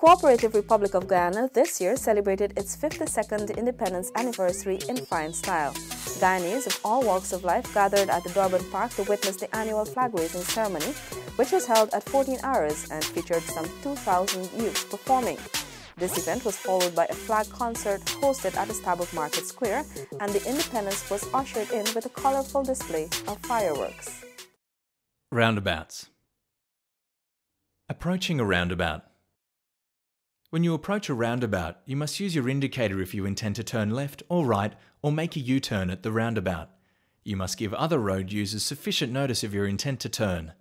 Cooperative Republic of Guyana this year celebrated its 52nd independence anniversary in fine style. Guyanese of all walks of life gathered at the Durban Park to witness the annual flag-raising ceremony, which was held at 14 hours and featured some 2,000 youths performing. This event was followed by a flag concert hosted at the Stabroek Market Square, and the independence was ushered in with a colorful display of fireworks. Roundabouts. Approaching a roundabout. When you approach a roundabout, you must use your indicator if you intend to turn left or right or make a U-turn at the roundabout. You must give other road users sufficient notice of your intent to turn.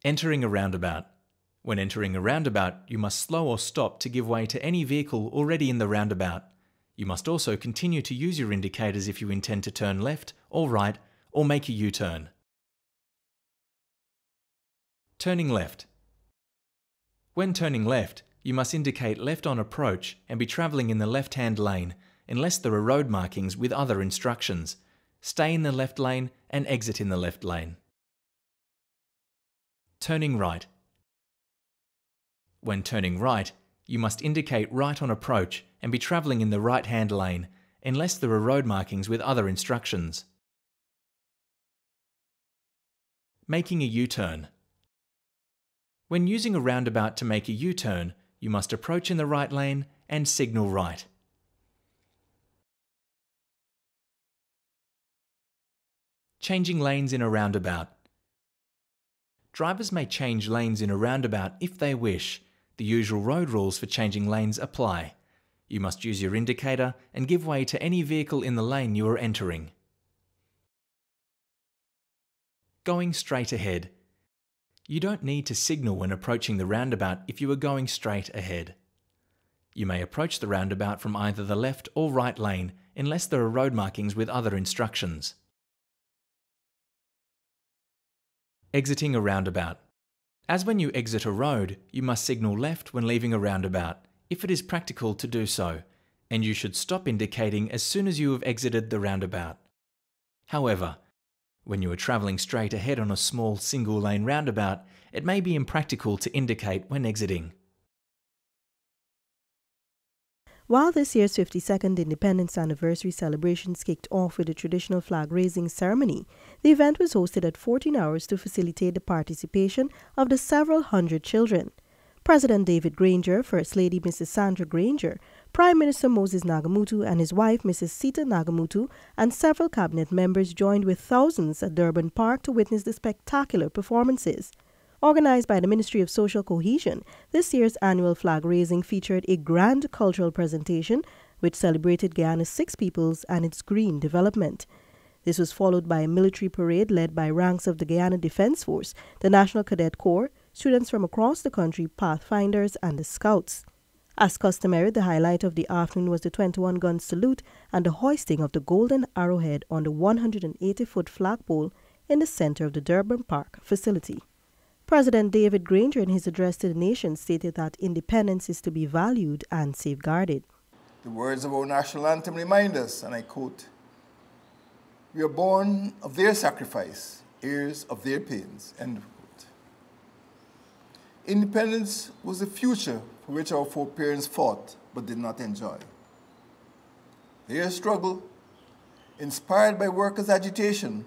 Entering a roundabout. When entering a roundabout, you must slow or stop to give way to any vehicle already in the roundabout. You must also continue to use your indicators if you intend to turn left or right or make a U-turn. Turning left. When turning left, you must indicate left on approach and be travelling in the left-hand lane unless there are road markings with other instructions. Stay in the left lane and exit in the left lane. Turning right. When turning right, you must indicate right on approach and be travelling in the right-hand lane unless there are road markings with other instructions. Making a U-turn. When using a roundabout to make a U-turn, you must approach in the right lane and signal right. Changing lanes in a roundabout. Drivers may change lanes in a roundabout if they wish. The usual road rules for changing lanes apply. You must use your indicator and give way to any vehicle in the lane you are entering. Going straight ahead. You don't need to signal when approaching the roundabout if you are going straight ahead. You may approach the roundabout from either the left or right lane unless there are road markings with other instructions. Exiting a roundabout. As when you exit a road, you must signal left when leaving a roundabout, if it is practical to do so, and you should stop indicating as soon as you have exited the roundabout. However, when you are travelling straight ahead on a small single-lane roundabout, it may be impractical to indicate when exiting. While this year's 52nd Independence Anniversary celebrations kicked off with a traditional flag-raising ceremony, the event was hosted at 14 hours to facilitate the participation of the several hundred children. President David Granger, First Lady Mrs. Sandra Granger, Prime Minister Moses Nagamutu and his wife Mrs. Sita Nagamutu, and several cabinet members joined with thousands at Durban Park to witness the spectacular performances. Organized by the Ministry of Social Cohesion, this year's annual flag raising featured a grand cultural presentation which celebrated Guyana's Six Peoples and its green development. This was followed by a military parade led by ranks of the Guyana Defence Force, the National Cadet Corps, students from across the country, Pathfinders, and the Scouts. As customary, the highlight of the afternoon was the 21-gun salute and the hoisting of the golden arrowhead on the 180-foot flagpole in the center of the Durban Park facility. President David Granger, in his address to the nation, stated that independence is to be valued and safeguarded. The words of our national anthem remind us, and I quote, "We are born of their sacrifice, heirs of their pains," end quote. Independence was the future for which our foreparents fought but did not enjoy. Their struggle, inspired by workers' agitation,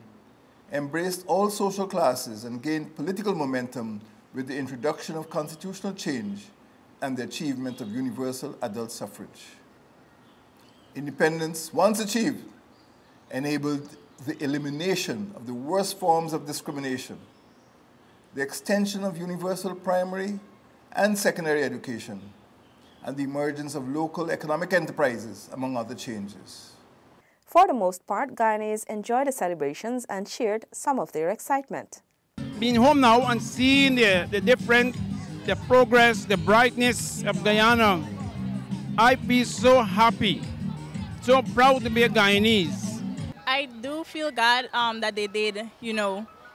embraced all social classes and gained political momentum with the introduction of constitutional change and the achievement of universal adult suffrage. Independence, once achieved, enabled the elimination of the worst forms of discrimination, the extension of universal primary and secondary education, and the emergence of local economic enterprises, among other changes. For the most part, Guyanese enjoyed the celebrations and shared some of their excitement. Being home now and seeing the progress, the brightness of Guyana, I feel so happy, so proud to be a Guyanese. I do feel glad that they did,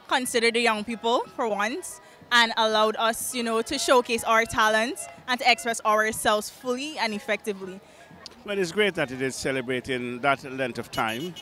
consider the young people for once and allowed us, to showcase our talents and to express ourselves fully and effectively. Well, it's great that it is celebrating that length of time,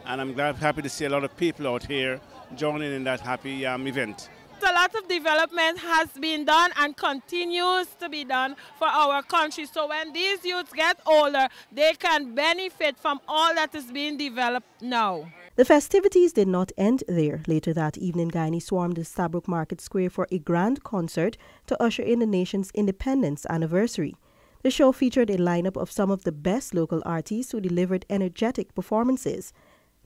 and I'm happy to see a lot of people out here joining in that happy event. A lot of development has been done and continues to be done for our country. So when these youths get older, they can benefit from all that is being developed now. The festivities did not end there. Later that evening, Guyanese swarmed the Stabroek Market Square for a grand concert to usher in the nation's independence anniversary. The show featured a lineup of some of the best local artists who delivered energetic performances.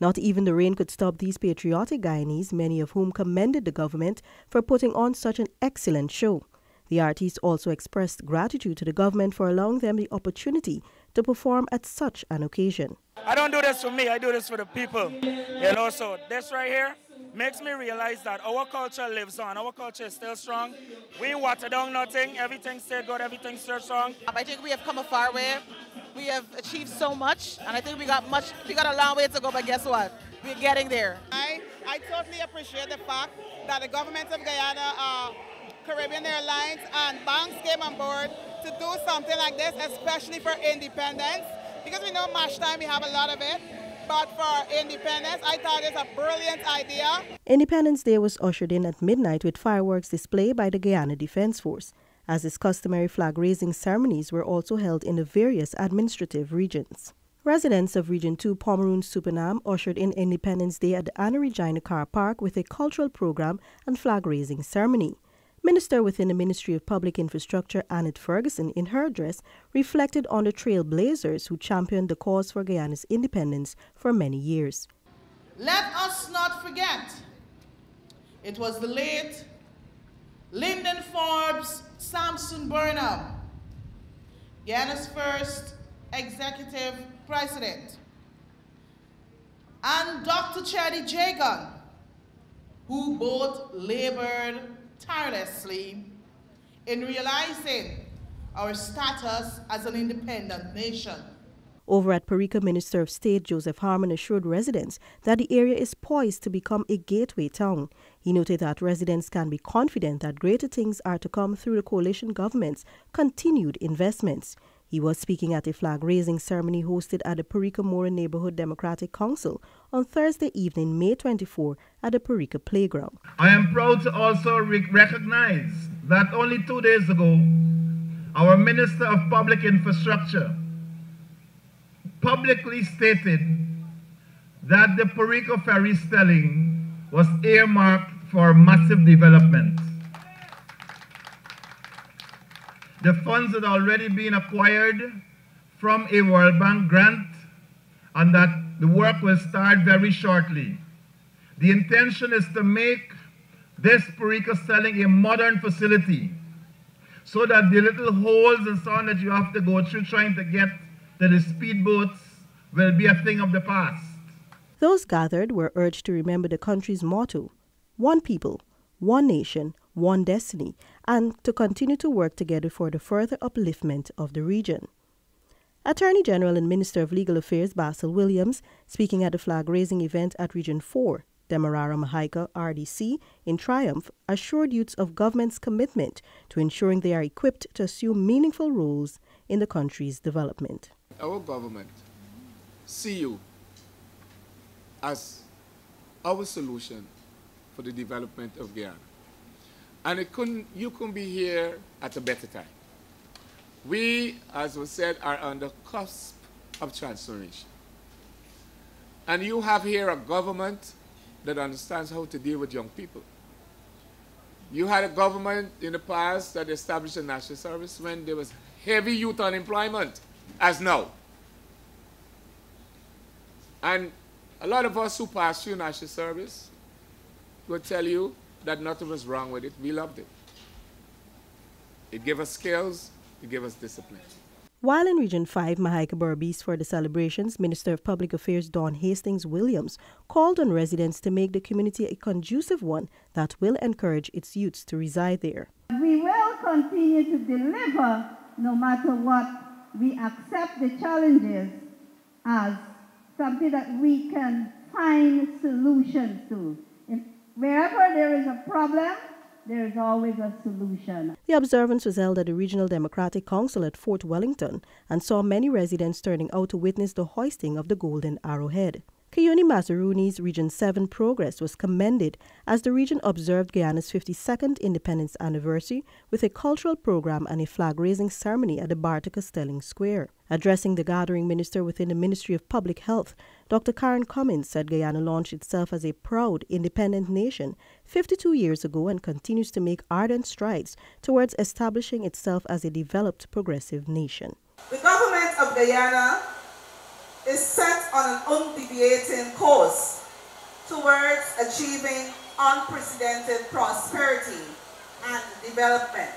Not even the rain could stop these patriotic Guyanese, many of whom commended the government for putting on such an excellent show. The artists also expressed gratitude to the government for allowing them the opportunity to perform at such an occasion. I don't do this for me, I do this for the people. So this right here makes me realize that our culture lives on. Our culture is still strong. We water down nothing, everything stayed good, everything still strong. I think we have come a far way. We have achieved so much, and I think we got a long way to go, but guess what? We're getting there. I totally appreciate the fact that the government of Guyana, Caribbean Airlines and banks came on board to do something like this, especially for independence. Because we know match time, we have a lot of it. But for independence, I thought it's a brilliant idea. Independence Day was ushered in at midnight with fireworks display by the Guyana Defense Force. As is customary, flag-raising ceremonies were also held in the various administrative regions. Residents of Region 2 Pomeroon Supernam ushered in Independence Day at the Anna Regina Car Park with a cultural program and flag-raising ceremony. Minister within the Ministry of Public Infrastructure, Annette Ferguson, in her address, reflected on the trailblazers who championed the cause for Guyana's independence for many years. Let us not forget, it was the late Lyndon Forbes Sampson Burnham, Guyana's first executive president, and Dr. Chadi Jagan, who both labored tirelessly in realizing our status as an independent nation. Over at Parika, Minister of State Joseph Harmon assured residents that the area is poised to become a gateway town. He noted that residents can be confident that greater things are to come through the coalition government's continued investments. He was speaking at a flag-raising ceremony hosted at the Parika Mora Neighborhood Democratic Council on Thursday evening, May 24, at the Parika Playground. I am proud to also recognize that only 2 days ago, our Minister of Public Infrastructure publicly stated that the Parika Ferry Stelling was earmarked for massive development. The funds had already been acquired from a World Bank grant and that the work will start very shortly. The intention is to make this Parika Stelling a modern facility so that the little holes and so on that you have to go through trying to get to the speedboats will be a thing of the past. Those gathered were urged to remember the country's motto, one people, one nation, one destiny, and to continue to work together for the further upliftment of the region. Attorney General and Minister of Legal Affairs Basil Williams, speaking at the flag-raising event at Region 4, Demerara Mahaica RDC, in Triumph, assured youths of government's commitment to ensuring they are equipped to assume meaningful roles in the country's development. Our government see you as our solution for the development of Guyana. And you couldn't be here at a better time. We, as was said, are on the cusp of transformation. And you have here a government that understands how to deal with young people. You had a government in the past that established a national service when there was heavy youth unemployment, as now. And a lot of us who passed through national service would tell you that nothing was wrong with it. We loved it. It gave us skills, it gave us discipline. While in Region 5, Mahaica Berbice for the celebrations, Minister of Public Affairs Dawn Hastings Williams called on residents to make the community a conducive one that will encourage its youths to reside there. We will continue to deliver no matter what. We accept the challenges as something that we can find solutions to. Wherever there is a problem, there is always a solution. The observance was held at the Regional Democratic Council at Fort Wellington and saw many residents turning out to witness the hoisting of the golden arrowhead. Kayuni Mazaruni's Region 7 progress was commended as the region observed Guyana's 52nd independence anniversary with a cultural program and a flag-raising ceremony at the Bartica Stelling Square. Addressing the gathering, minister within the Ministry of Public Health, Dr. Karen Cummins, said Guyana launched itself as a proud, independent nation 52 years ago and continues to make ardent strides towards establishing itself as a developed, progressive nation. The government of Guyana is set on an undeviating course towards achieving unprecedented prosperity and development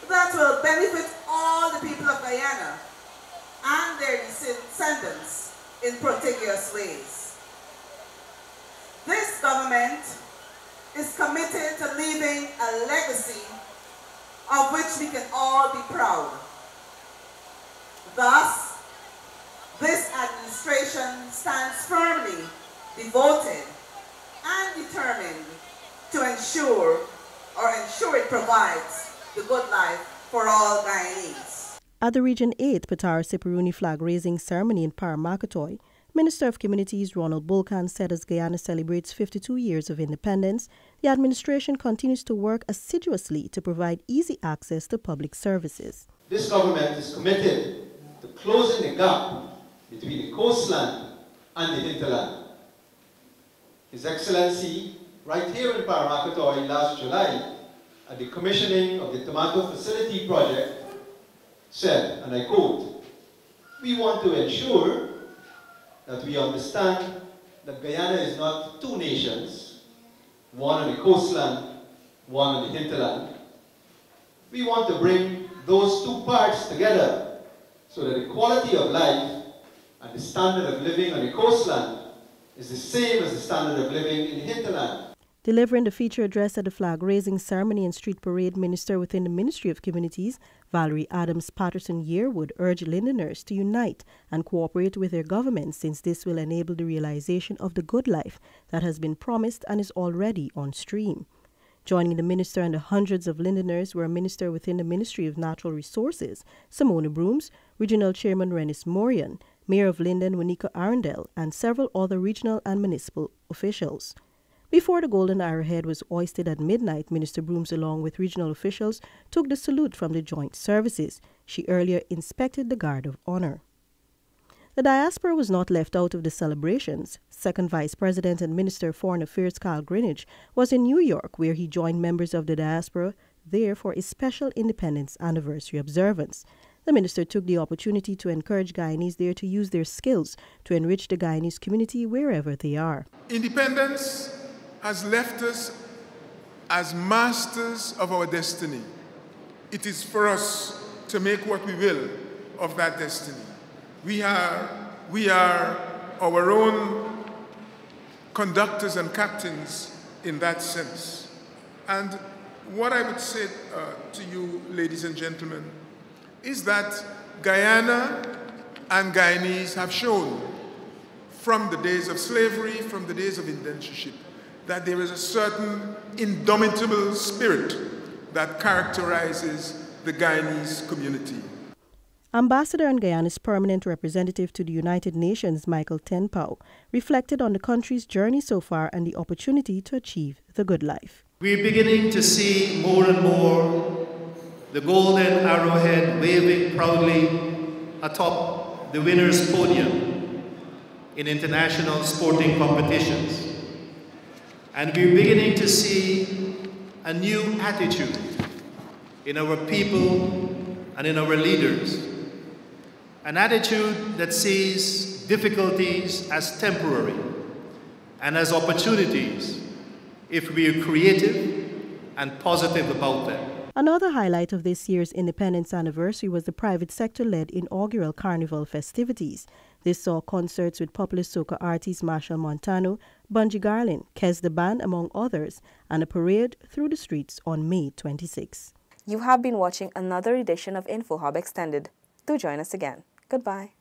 that will benefit all the people of Guyana and their descendants in prodigious ways. This government is committed to leaving a legacy of which we can all be proud. Thus, this administration stands firmly devoted and determined to ensure it provides the good life for all Guyanese. At the Region 8 Patara Siparuni flag-raising ceremony in Paramakatoy, Minister of Communities Ronald Bulkan said as Guyana celebrates 52 years of independence, the administration continues to work assiduously to provide easy access to public services. This government is committed to closing the gap between the coastland and the hinterland. His Excellency, right here in Paramakatoy last July, at the commissioning of the Tomato Facility Project, said, and I quote, "We want to ensure that we understand that Guyana is not two nations, one on the coastland, one on the hinterland. We want to bring those two parts together so that the quality of life and the standard of living on the coastland is the same as the standard of living in the hinterland." Delivering the feature address at the flag-raising ceremony and street parade, minister within the Ministry of Communities, Valerie Adams Patterson Yearwood, urged Londoners to unite and cooperate with their government, since this will enable the realization of the good life that has been promised and is already on stream. Joining the minister and the hundreds of Londoners were a minister within the Ministry of Natural Resources, Simona Brooms, Regional Chairman Rennis Morian, Mayor of Linden Wanika Arundel, and several other regional and municipal officials. Before the golden arrowhead was hoisted at midnight, Minister Brooms, along with regional officials, took the salute from the joint services. She earlier inspected the Guard of Honor. The Diaspora was not left out of the celebrations. Second Vice President and Minister of Foreign Affairs Carl Greenidge was in New York, where he joined members of the Diaspora there for a special independence anniversary observance. The minister took the opportunity to encourage Guyanese there to use their skills to enrich the Guyanese community wherever they are. Independence has left us as masters of our destiny. It is for us to make what we will of that destiny. We are our own conductors and captains in that sense. And what I would say to you, ladies and gentlemen, is that Guyana and Guyanese have shown from the days of slavery, from the days of indentureship, that there is a certain indomitable spirit that characterizes the Guyanese community. Ambassador and Guyana's permanent representative to the United Nations, Michael Tenpau, reflected on the country's journey so far and the opportunity to achieve the good life. We're beginning to see more and more the golden arrowhead waving proudly atop the winner's podium in international sporting competitions. And we're beginning to see a new attitude in our people and in our leaders. An attitude that sees difficulties as temporary and as opportunities if we are creative and positive about them. Another highlight of this year's independence anniversary was the private sector-led inaugural carnival festivities. This saw concerts with popular soca artists Marshall Montano, Bunji Garlin, Kes the Band, among others, and a parade through the streets on May 26. You have been watching another edition of InfoHub Extended. Do join us again. Goodbye.